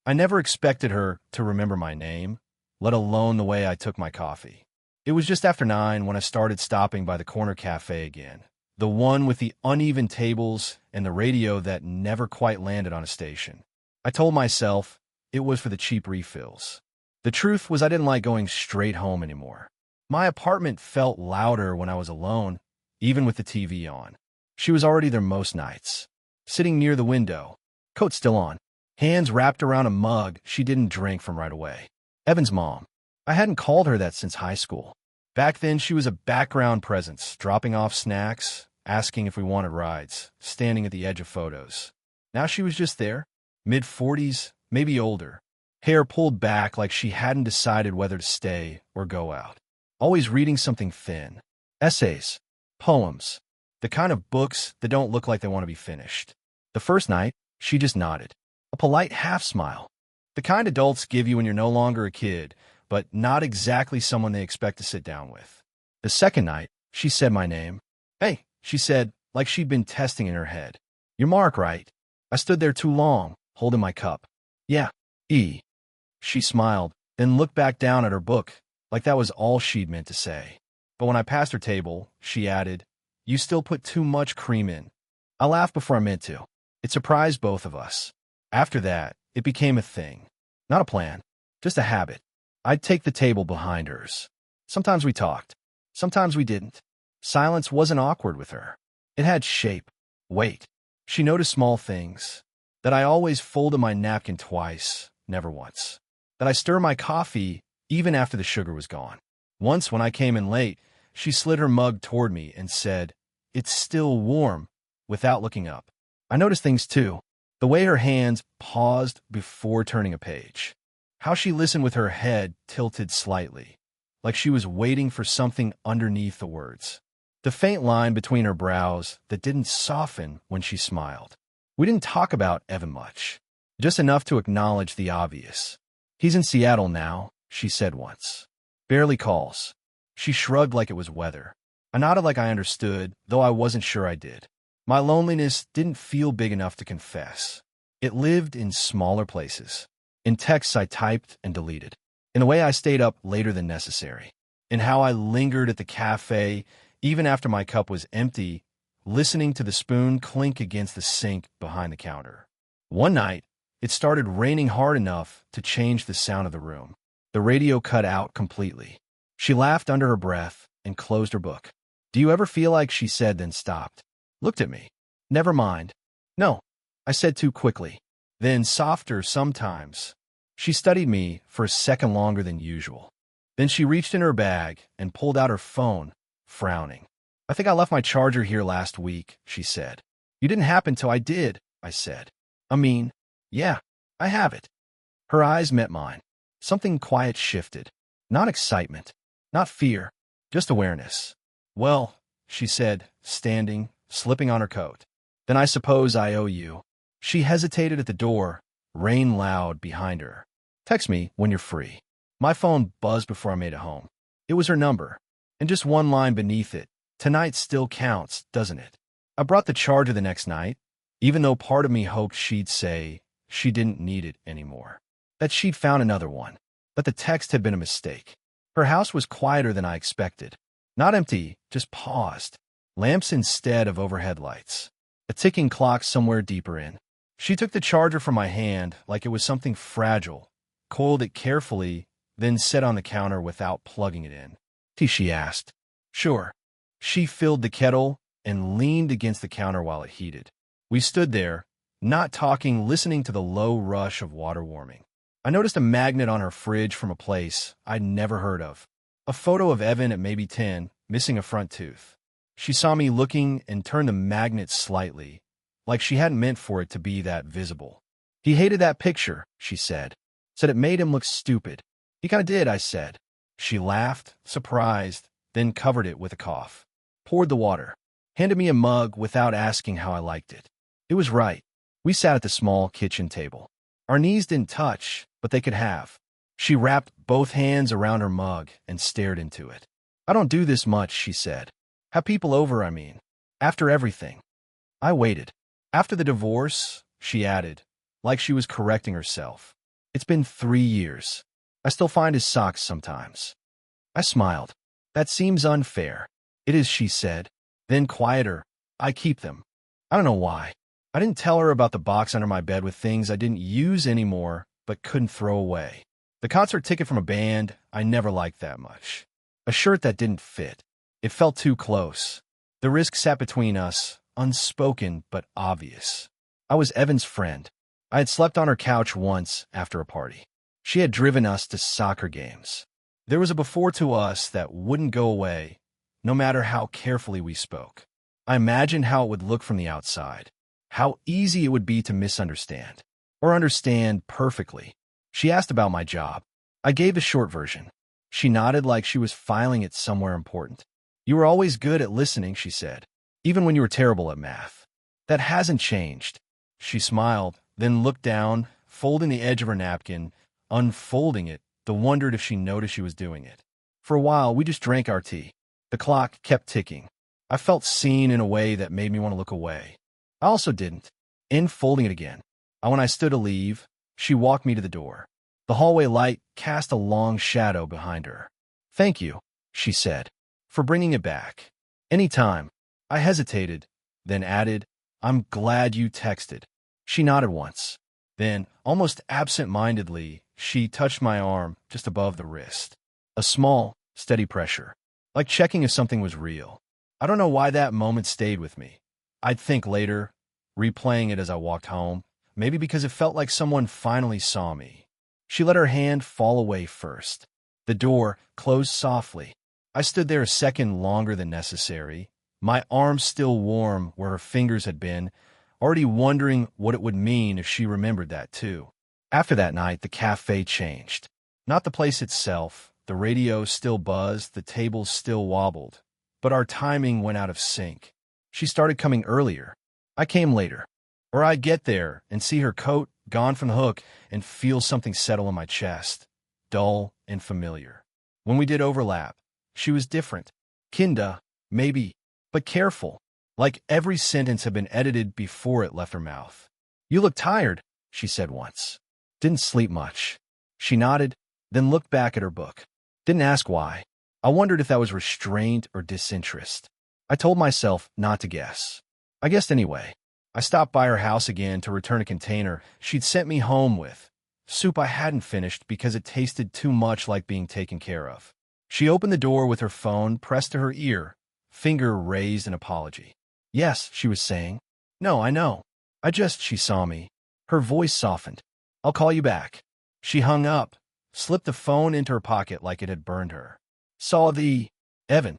I never expected her to remember my name, let alone the way I took my coffee. It was just after 9 when I started stopping by the corner cafe again, the one with the uneven tables and the radio that never quite landed on a station. I told myself it was for the cheap refills. The truth was I didn't like going straight home anymore. My apartment felt louder when I was alone, even with the TV on. She was already there most nights, sitting near the window, coat still on, hands wrapped around a mug she didn't drink from right away. Evan's mom. I hadn't called her that since high school. Back then, she was a background presence, dropping off snacks, asking if we wanted rides, standing at the edge of photos. Now she was just there, mid-40s, maybe older, hair pulled back like she hadn't decided whether to stay or go out. Always reading something thin. Essays, poems, the kind of books that don't look like they want to be finished. The first night, she just nodded. A polite half-smile. The kind adults give you when you're no longer a kid, but not exactly someone they expect to sit down with. The second night, she said my name. "Hey," she said, like she'd been testing in her head. "You're Mark, right?" I stood there too long, holding my cup. "Yeah, E." She smiled, then looked back down at her book, like that was all she'd meant to say. But when I passed her table, she added, "You still put too much cream in." I laughed before I meant to. It surprised both of us. After that, it became a thing. Not a plan, just a habit. I'd take the table behind hers. Sometimes we talked. Sometimes we didn't. Silence wasn't awkward with her. It had shape, weight. She noticed small things. That I always folded my napkin twice, never once. That I stir my coffee even after the sugar was gone. Once, when I came in late, she slid her mug toward me and said, "It's still warm," without looking up. I noticed things too. The way her hands paused before turning a page. How she listened with her head tilted slightly, like she was waiting for something underneath the words. The faint line between her brows that didn't soften when she smiled. We didn't talk about Evan much, just enough to acknowledge the obvious. "He's in Seattle now," she said once. "Barely calls." She shrugged like it was weather. I nodded like I understood, though I wasn't sure I did. My loneliness didn't feel big enough to confess. It lived in smaller places. In texts I typed and deleted. In the way I stayed up later than necessary. In how I lingered at the cafe, even after my cup was empty, listening to the spoon clink against the sink behind the counter. One night, it started raining hard enough to change the sound of the room. The radio cut out completely. She laughed under her breath and closed her book. "Do you ever feel like," she said, then stopped. Looked at me. "Never mind." "No," I said too quickly. Then softer sometimes. She studied me for a second longer than usual. Then she reached in her bag and pulled out her phone, frowning. "I think I left my charger here last week," she said. "You didn't happen till I did," I said. "I mean, yeah, I have it." Her eyes met mine. Something quiet shifted. Not excitement, not fear, just awareness. "Well," she said, standing, slipping on her coat. "Then I suppose I owe you." She hesitated at the door, rain loud behind her. "Text me when you're free." My phone buzzed before I made it home. It was her number, and just one line beneath it. "Tonight still counts, doesn't it?" I brought the charger the next night, even though part of me hoped she'd say she didn't need it anymore. That she'd found another one. That the text had been a mistake. Her house was quieter than I expected. Not empty, just paused. Lamps instead of overhead lights. A ticking clock somewhere deeper in. She took the charger from my hand like it was something fragile, coiled it carefully, then set on the counter without plugging it in. "Tea?" she asked. "Sure." She filled the kettle and leaned against the counter while it heated. We stood there, not talking, listening to the low rush of water warming. I noticed a magnet on her fridge from a place I'd never heard of. A photo of Evan at maybe 10, missing a front tooth. She saw me looking and turned the magnet slightly, like she hadn't meant for it to be that visible. "He hated that picture," she said. "Said it made him look stupid." "He kinda did," I said. She laughed, surprised, then covered it with a cough. Poured the water. Handed me a mug without asking how I liked it. It was right. We sat at the small kitchen table. Our knees didn't touch, but they could have. She wrapped both hands around her mug and stared into it. "I don't do this much," she said. "Have people over, I mean. After everything." I waited. "After the divorce," she added, like she was correcting herself. It's been 3 years. I still find his socks sometimes. I smiled. That seems unfair. It is, she said. Then quieter. I keep them. I don't know why. I didn't tell her about the box under my bed with things I didn't use anymore but couldn't throw away. The concert ticket from a band I never liked that much. A shirt that didn't fit. It felt too close. The risk sat between us, unspoken but obvious. I was Evan's friend. I had slept on her couch once after a party. She had driven us to soccer games. There was a before to us that wouldn't go away, no matter how carefully we spoke. I imagined how it would look from the outside, how easy it would be to misunderstand, or understand perfectly. She asked about my job. I gave the short version. She nodded like she was filing it somewhere important. You were always good at listening, she said, even when you were terrible at math. That hasn't changed. She smiled, then looked down, folding the edge of her napkin, unfolding it, then wondered if she noticed she was doing it. For a while, we just drank our tea. The clock kept ticking. I felt seen in a way that made me want to look away. I also didn't. In folding it again. When I stood to leave, she walked me to the door. The hallway light cast a long shadow behind her. Thank you, she said, for bringing it back. Any time. I hesitated, then added, I'm glad you texted. She nodded once. Then, almost absent-mindedly, she touched my arm just above the wrist. A small, steady pressure, like checking if something was real. I don't know why that moment stayed with me. I'd think later, replaying it as I walked home, maybe because it felt like someone finally saw me. She let her hand fall away first. The door closed softly. I stood there a second longer than necessary, my arm still warm where her fingers had been, already wondering what it would mean if she remembered that too. After that night, the cafe changed. Not the place itself. The radio still buzzed, the tables still wobbled. But our timing went out of sync. She started coming earlier. I came later. Or I'd get there and see her coat gone from the hook and feel something settle in my chest, dull and familiar. When we did overlap, she was different. Kinda, maybe, but careful. Like every sentence had been edited before it left her mouth. You look tired, she said once. Didn't sleep much. She nodded, then looked back at her book. Didn't ask why. I wondered if that was restraint or disinterest. I told myself not to guess. I guessed anyway. I stopped by her house again to return a container she'd sent me home with. Soup I hadn't finished because it tasted too much like being taken care of. She opened the door with her phone pressed to her ear, finger raised in apology. Yes, she was saying. No, I know. She saw me. Her voice softened. I'll call you back. She hung up, slipped the phone into her pocket like it had burned her. Saw the... Evan.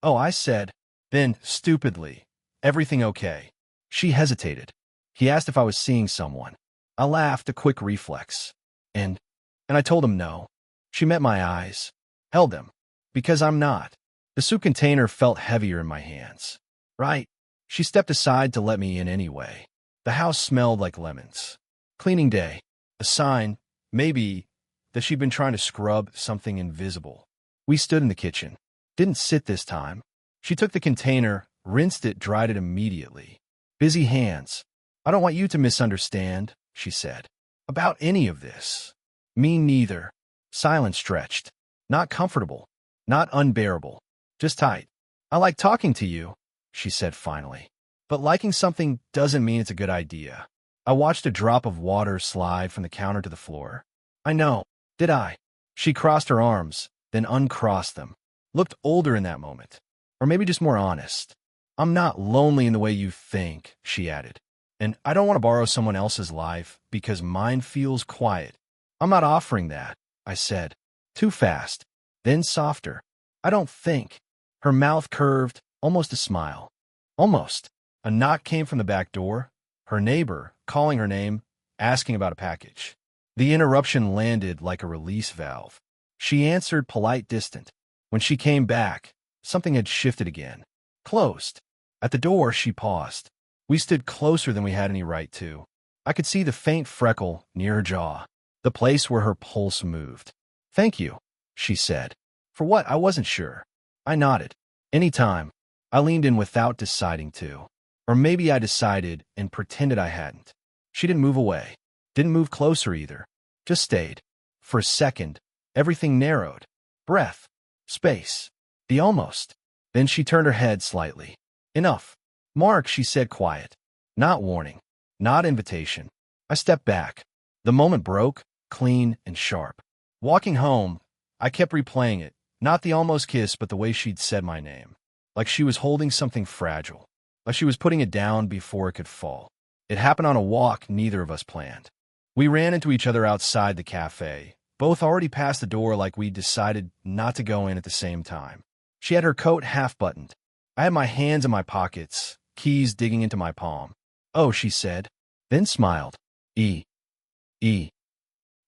Oh, I said. Then, stupidly, everything okay? She hesitated. He asked if I was seeing someone. I laughed, a quick reflex. And I told him no. She met my eyes. Held them. Because I'm not. The soup container felt heavier in my hands. Right. She stepped aside to let me in anyway. The house smelled like lemons. Cleaning day. A sign, maybe, that she'd been trying to scrub something invisible. We stood in the kitchen. Didn't sit this time. She took the container, rinsed it, dried it immediately. Busy hands. I don't want you to misunderstand, she said. About any of this. Me neither. Silence stretched. Not comfortable. Not unbearable. Just tight. I like talking to you, she said finally. But liking something doesn't mean it's a good idea. I watched a drop of water slide from the counter to the floor. I know. Did I? She crossed her arms, then uncrossed them. Looked older in that moment. Or maybe just more honest. I'm not lonely in the way you think, she added. And I don't want to borrow someone else's life because mine feels quiet. I'm not offering that, I said. Too fast. Then softer. I don't think. Her mouth curved, almost a smile. Almost. A knock came from the back door. Her neighbor, calling her name, asking about a package. The interruption landed like a release valve. She answered, polite, distant. When she came back, something had shifted again. Closed. At the door, she paused. We stood closer than we had any right to. I could see the faint freckle near her jaw, the place where her pulse moved. Thank you, she said. For what? I wasn't sure. I nodded. Anytime. I leaned in without deciding to. Or maybe I decided and pretended I hadn't. She didn't move away. Didn't move closer either. Just stayed. For a second, everything narrowed. Breath. Space. The almost. Then she turned her head slightly. Enough. Mark, she said, quiet. Not warning. Not invitation. I stepped back. The moment broke, clean and sharp. Walking home, I kept replaying it. Not the almost kiss, but the way she'd said my name. Like she was holding something fragile. Like she was putting it down before it could fall. It happened on a walk neither of us planned. We ran into each other outside the cafe, both already past the door like we'd decided not to go in at the same time. She had her coat half-buttoned. I had my hands in my pockets, keys digging into my palm. Oh, she said, then smiled. E.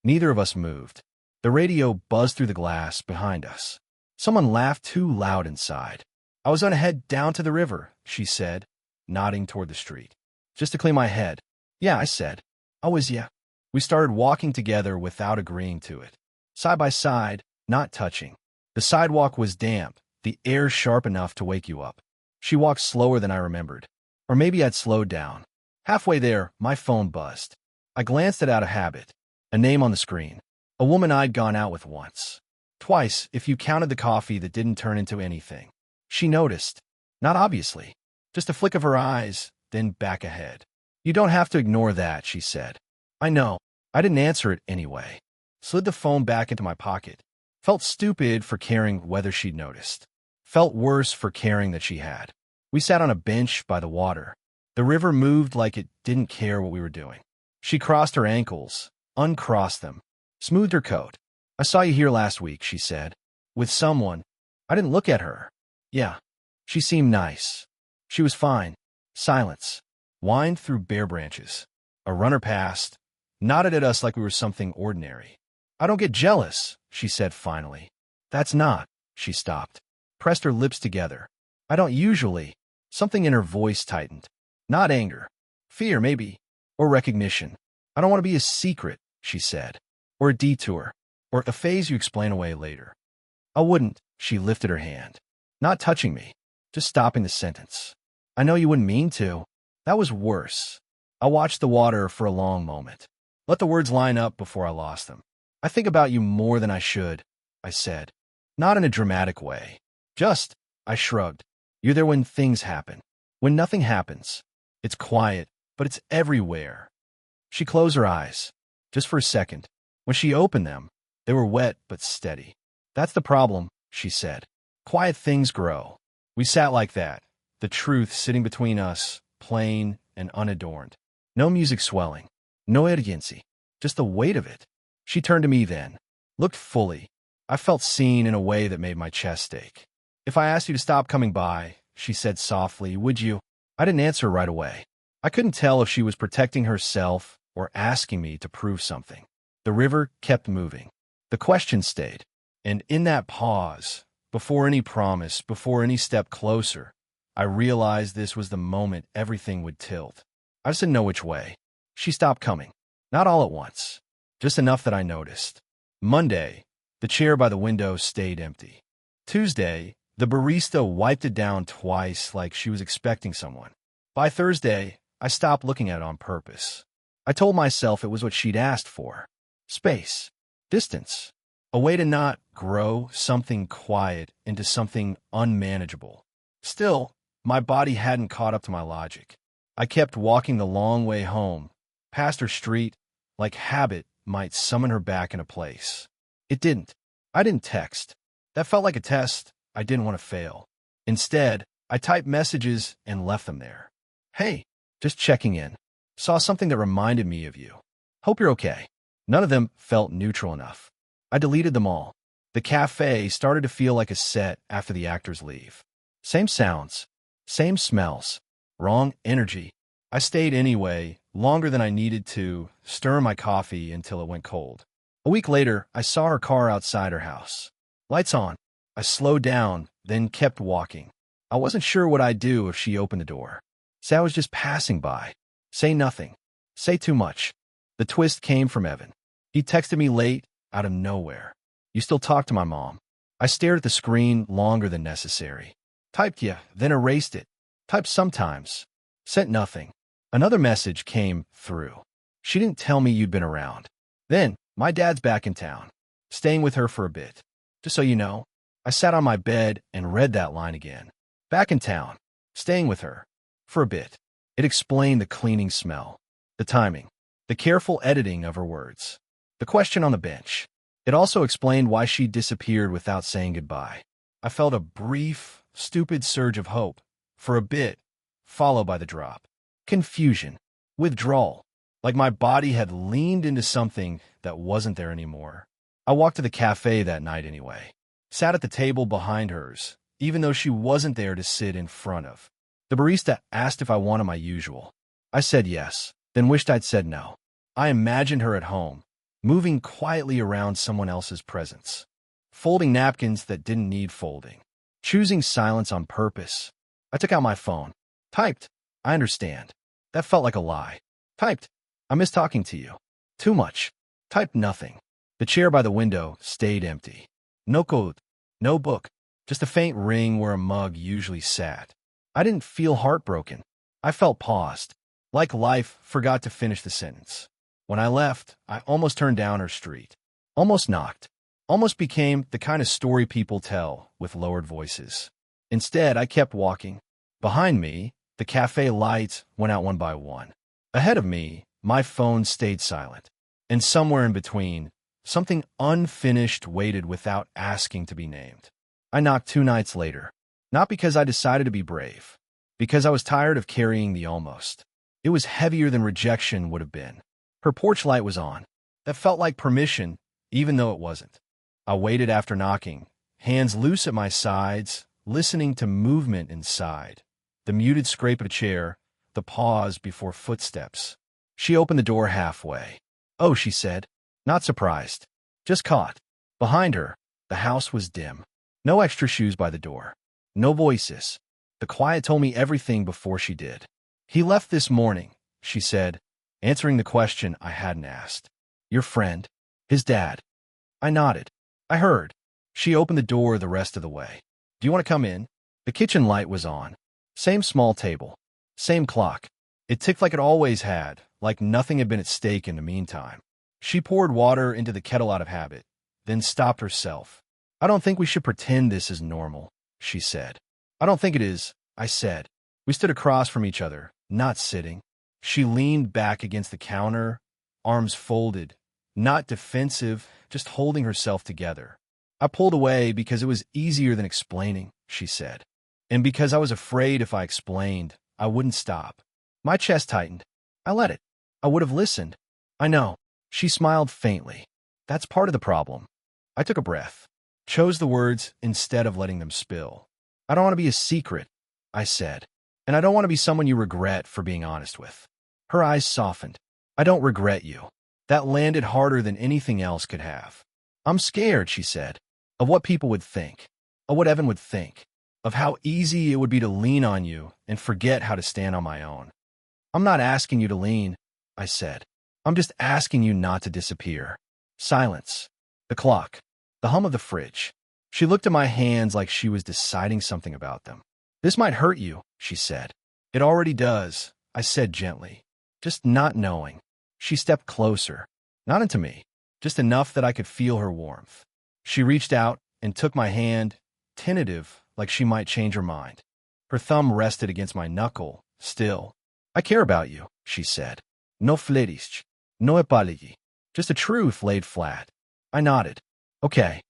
Neither of us moved. The radio buzzed through the glass behind us. Someone laughed too loud inside. I was on a head down to the river, she said, nodding toward the street. Just to clean my head. Yeah, I said. Yeah. We started walking together without agreeing to it. Side by side, not touching. The sidewalk was damp, the air sharp enough to wake you up. She walked slower than I remembered. Or maybe I'd slowed down. Halfway there, my phone buzzed. I glanced it out of habit. A name on the screen. A woman I'd gone out with once. Twice, if you counted the coffee that didn't turn into anything. She noticed. Not obviously. Just a flick of her eyes, then back ahead. You don't have to ignore that, she said. I know. I didn't answer it anyway. Slid the phone back into my pocket. Felt stupid for caring whether she'd noticed. Felt worse for caring that she had. We sat on a bench by the water. The river moved like it didn't care what we were doing. She crossed her ankles, uncrossed them, smoothed her coat. I saw you here last week, she said. With someone. I didn't look at her. Yeah. She seemed nice. She was fine. Silence. Whined through bare branches. A runner passed, nodded at us like we were something ordinary. I don't get jealous, she said finally. That's not. She stopped. Pressed her lips together. I don't usually. Something in her voice tightened. Not anger. Fear, maybe. Or recognition. I don't want to be a secret, she said. Or a detour. Or a phase you explain away later. I wouldn't, she lifted her hand. Not touching me. Just stopping the sentence. I know you wouldn't mean to. That was worse. I watched the water for a long moment. Let the words line up before I lost them. I think about you more than I should, I said. Not in a dramatic way. Just, I shrugged. You're there when things happen. When nothing happens. It's quiet, but it's everywhere. She closed her eyes. Just for a second. When she opened them, they were wet but steady. That's the problem, she said. Quiet things grow. We sat like that, the truth sitting between us, plain and unadorned. No music swelling. No urgency. Just the weight of it. She turned to me then. Looked fully. I felt seen in a way that made my chest ache. If I asked you to stop coming by, she said softly, would you? I didn't answer right away. I couldn't tell if she was protecting herself or asking me to prove something. The river kept moving. The question stayed. And in that pause, before any promise, before any step closer, I realized this was the moment everything would tilt. I just didn't know which way. She stopped coming. Not all at once. Just enough that I noticed. Monday, the chair by the window stayed empty. Tuesday, the barista wiped it down twice like she was expecting someone. By Thursday, I stopped looking at it on purpose. I told myself it was what she'd asked for. Space. Distance. A way to not grow something quiet into something unmanageable. Still, my body hadn't caught up to my logic. I kept walking the long way home, past her street, like habit might summon her back into place. It didn't. I didn't text. That felt like a test I didn't want to fail. Instead, I typed messages and left them there. Hey, just checking in. Saw something that reminded me of you. Hope you're okay. None of them felt neutral enough. I deleted them all. The cafe started to feel like a set after the actors leave. Same sounds. Same smells. Wrong energy. I stayed anyway, longer than I needed to, stir my coffee until it went cold. A week later, I saw her car outside her house. Lights on. I slowed down, then kept walking. I wasn't sure what I'd do if she opened the door. Say I was just passing by. Say nothing. Say too much. The twist came from Evan. He texted me late, out of nowhere. You still talk to my mom. I stared at the screen longer than necessary. Typed yeah, then erased it. Typed sometimes. Sent nothing. Another message came through. She didn't tell me you'd been around. Then, My dad's back in town, staying with her for a bit. Just so you know, I sat on my bed and read that line again. Back in town, staying with her for a bit. It explained the cleaning smell, the timing, the careful editing of her words, the question on the bench. It also explained why she disappeared without saying goodbye. I felt a brief, stupid surge of hope for a bit, followed by the drop. Confusion, withdrawal, like my body had leaned into something that wasn't there anymore. I walked to the cafe that night anyway, sat at the table behind hers, even though she wasn't there to sit in front of. The barista asked if I wanted my usual. I said yes, then wished I'd said no. I imagined her at home, moving quietly around someone else's presence, folding napkins that didn't need folding, choosing silence on purpose. I took out my phone, typed, "I understand." That felt like a lie. Typed, "I miss talking to you." Too much. Typed nothing. The chair by the window stayed empty. No code, no book, just a faint ring where a mug usually sat. I didn't feel heartbroken. I felt paused, like life forgot to finish the sentence. When I left, I almost turned down her street. Almost knocked. Almost became the kind of story people tell with lowered voices. Instead, I kept walking. Behind me, the cafe lights went out one by one. Ahead of me, my phone stayed silent. And somewhere in between, something unfinished waited without asking to be named. I knocked 2 nights later. Not because I decided to be brave. Because I was tired of carrying the almost. It was heavier than rejection would have been. Her porch light was on. That felt like permission, even though it wasn't. I waited after knocking, hands loose at my sides, listening to movement inside. The muted scrape of a chair, the pause before footsteps. She opened the door halfway. "Oh," she said, not surprised, just caught. Behind her, the house was dim. No extra shoes by the door. No voices. The quiet told me everything before she did. "He left this morning," she said, answering the question I hadn't asked. "Your friend? His dad?" I nodded. I heard. She opened the door the rest of the way. "Do you want to come in?" The kitchen light was on. Same small table. Same clock. It ticked like it always had, like nothing had been at stake in the meantime. She poured water into the kettle out of habit, then stopped herself. "I don't think we should pretend this is normal," she said. "I don't think it is," I said. We stood across from each other, not sitting. She leaned back against the counter, arms folded, not defensive, just holding herself together. I pulled away because it was easier than explaining, she said. And because I was afraid if I explained, I wouldn't stop. My chest tightened. I let it. I would have listened. "I know." She smiled faintly. "That's part of the problem." I took a breath, chose the words instead of letting them spill. "I don't want to be a secret," I said. "And I don't want to be someone you regret for being honest with." Her eyes softened. "I don't regret you." That landed harder than anything else could have. "I'm scared," she said, "of what people would think, of what Evan would think, of how easy it would be to lean on you and forget how to stand on my own." "I'm not asking you to lean," I said. "I'm just asking you not to disappear." Silence. The clock. The hum of the fridge. She looked at my hands like she was deciding something about them. "This might hurt you," she said. "It already does," I said gently, just not knowing. She stepped closer, not into me, just enough that I could feel her warmth. She reached out and took my hand, tentative, like she might change her mind. Her thumb rested against my knuckle, still. "I care about you," she said. "No flerish, no apology. Just a truth laid flat." I nodded. "Okay."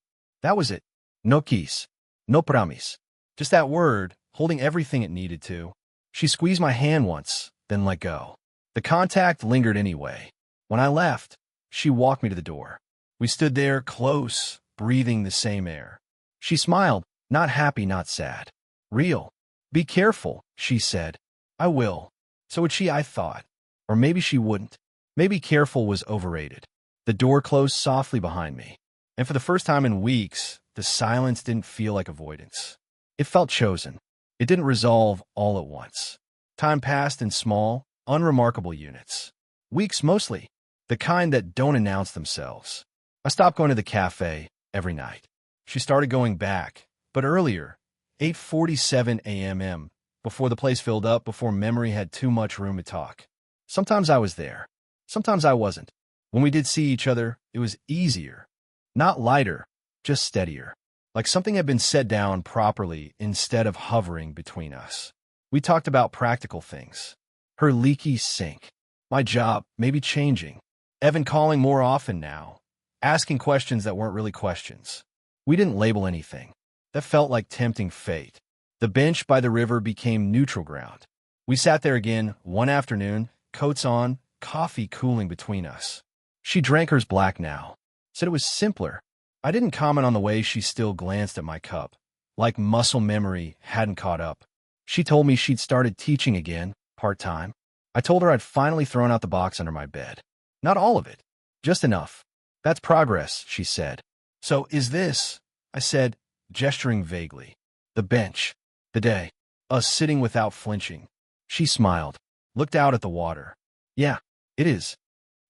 That was it. No kiss. No promise. Just that word, holding everything it needed to. She squeezed my hand once, then let go. The contact lingered anyway. When I left, she walked me to the door. We stood there, close, breathing the same air. She smiled, not happy, not sad. Real. "Be careful," she said. "I will." So would she, I thought. Or maybe she wouldn't. Maybe careful was overrated. The door closed softly behind me. And for the first time in weeks, the silence didn't feel like avoidance. It felt chosen. It didn't resolve all at once. Time passed in small, unremarkable units. Weeks mostly. The kind that don't announce themselves. I stopped going to the cafe every night. She started going back, but earlier, 8:47 a.m., before the place filled up, before memory had too much room to talk. Sometimes I was there. Sometimes I wasn't. When we did see each other, it was easier. Not lighter, just steadier. Like something had been set down properly instead of hovering between us. We talked about practical things. Her leaky sink. My job, maybe changing. Evan calling more often now. Asking questions that weren't really questions. We didn't label anything. That felt like tempting fate. The bench by the river became neutral ground. We sat there again one afternoon, coats on, coffee cooling between us. She drank hers black now. Said it was simpler. I didn't comment on the way she still glanced at my cup. Like muscle memory hadn't caught up. She told me she'd started teaching again, part-time. I told her I'd finally thrown out the box under my bed. Not all of it. Just enough. That's progress, she said. So is this, I said, gesturing vaguely. The bench. The day. Us sitting without flinching. She smiled. Looked out at the water. Yeah, it is.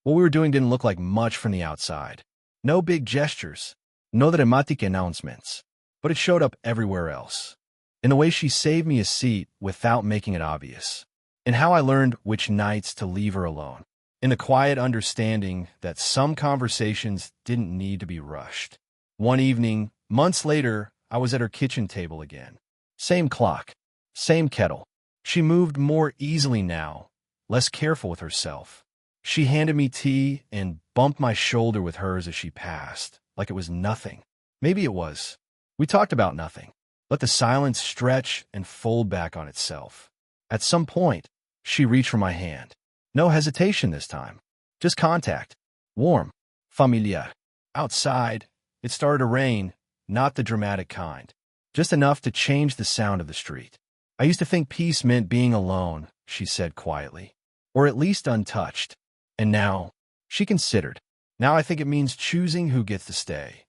What we were doing didn't look like much from the outside. No big gestures. No dramatic announcements. But it showed up everywhere else. In the way she saved me a seat without making it obvious. In how I learned which nights to leave her alone. In the quiet understanding that some conversations didn't need to be rushed. One evening, months later, I was at her kitchen table again. Same clock. Same kettle. She moved more easily now, less careful with herself. She handed me tea and bumped my shoulder with hers as she passed, like it was nothing. Maybe it was. We talked about nothing. Let the silence stretch and fold back on itself. At some point, she reached for my hand. No hesitation this time. Just contact. Warm. Familiar. Outside, it started to rain, not the dramatic kind. Just enough to change the sound of the street. I used to think peace meant being alone, she said quietly. Or at least untouched. And now, she considered. Now I think it means choosing who gets to stay.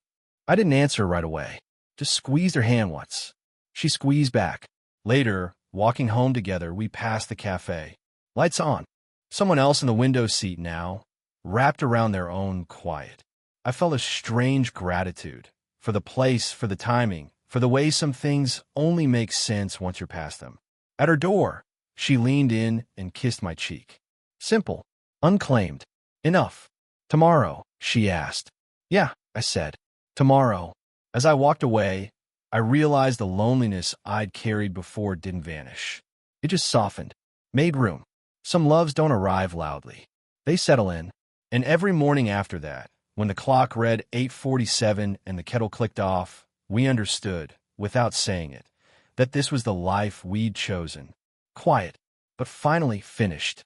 I didn't answer right away. Just squeezed her hand once. She squeezed back. Later, walking home together, we passed the cafe. Lights on. Someone else in the window seat now, wrapped around their own quiet. I felt a strange gratitude for the place, for the timing, for the way some things only make sense once you're past them. At her door, she leaned in and kissed my cheek. Simple. Unclaimed. Enough. Tomorrow, she asked. Yeah, I said. Tomorrow. As I walked away, I realized the loneliness I'd carried before didn't vanish. It just softened, made room. Some loves don't arrive loudly. They settle in. And every morning after that, when the clock read 8:47 and the kettle clicked off, we understood, without saying it, that this was the life we'd chosen. Quiet, but finally finished.